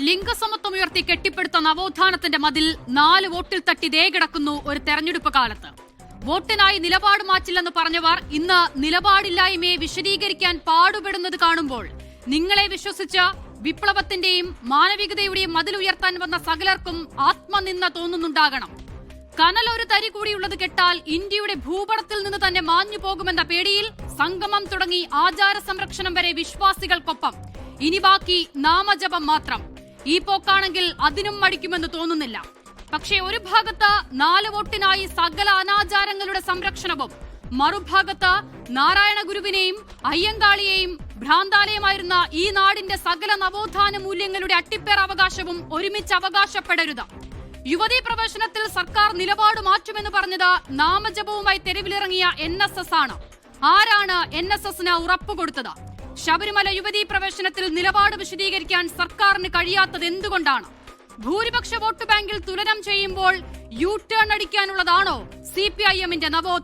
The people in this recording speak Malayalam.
ലിംഗസമത്വം ഉയർത്തി കെട്ടിപ്പടുത്ത നവോത്ഥാനത്തിന്റെ മതിൽ 4 വോട്ടിൽ തട്ടി ദേ കിടക്കുന്നു ഒരു തെരഞ്ഞെടുപ്പ് കാലത്ത്. വോട്ടിനായി നിലപാട് മാറ്റില്ലെന്ന് പറഞ്ഞവർ ഇന്ന് നിലപാടില്ലായ്മയെ വിശദീകരിക്കാൻ പാടുപെടുന്നത് കാണുമ്പോൾ നിങ്ങളെ വിശ്വസിച്ച വിപ്ലവത്തിന്റെയും മാനവികതയുടെയും മതിൽ ഉയർത്താൻ വന്ന സകലർക്കും ആത്മനിന്ദ തോന്നുന്നുണ്ടാകണം. കനൽ ഒരു തരി കൂടിയുള്ളത് കെട്ടാൽ ഇന്ത്യയുടെ ഭൂപടത്തിൽ നിന്ന് തന്നെ മാഞ്ഞു പോകുമെന്ന പേടിയിൽ സംഗമം തുടങ്ങി ആചാര സംരക്ഷണം വരെ വിശ്വാസികൾക്കൊപ്പം. ഇനി ബാക്കി നാമജപം മാത്രം. ഈ പോക്കാണെങ്കിൽ അതിനും മടിക്കുമെന്ന് തോന്നുന്നില്ല. പക്ഷേ ഒരു ഭാഗത്ത് 4 വോട്ടിനായി സകല അനാചാരങ്ങളുടെ സംരക്ഷണവും, മറുഭാഗത്ത് നാരായണ ഗുരുവിനെയും അയ്യങ്കാളിയെയും ഭ്രാന്താലയമായിരുന്ന ഈ നാടിന്റെ സകല നവോത്ഥാന മൂല്യങ്ങളുടെ അട്ടിപ്പേർ അവകാശവും ഒരുമിച്ച് അവകാശപ്പെടരുത്. യുവതീ പ്രവേശനത്തിൽ സർക്കാർ നിലപാട് മാറ്റുമെന്ന് പറഞ്ഞത് നാമജപവുമായി തെരുവിലിറങ്ങിയ NSS ആണ്. ആരാണ് NSSന് ഉറപ്പുകൊടുത്തത്? ശബരിമല യുവതീ പ്രവേശനത്തിൽ നിലപാട് വിശദീകരിക്കാൻ സർക്കാരിന് കഴിയാത്തത് എന്തുകൊണ്ടാണ്? ഭൂരിപക്ഷ വോട്ട് ബാങ്കിൽ തുലനം ചെയ്യുമ്പോൾ യു ടേൺ അടിക്കാനുള്ളതാണോ CPIMന്റെ നവോത്ഥാനം?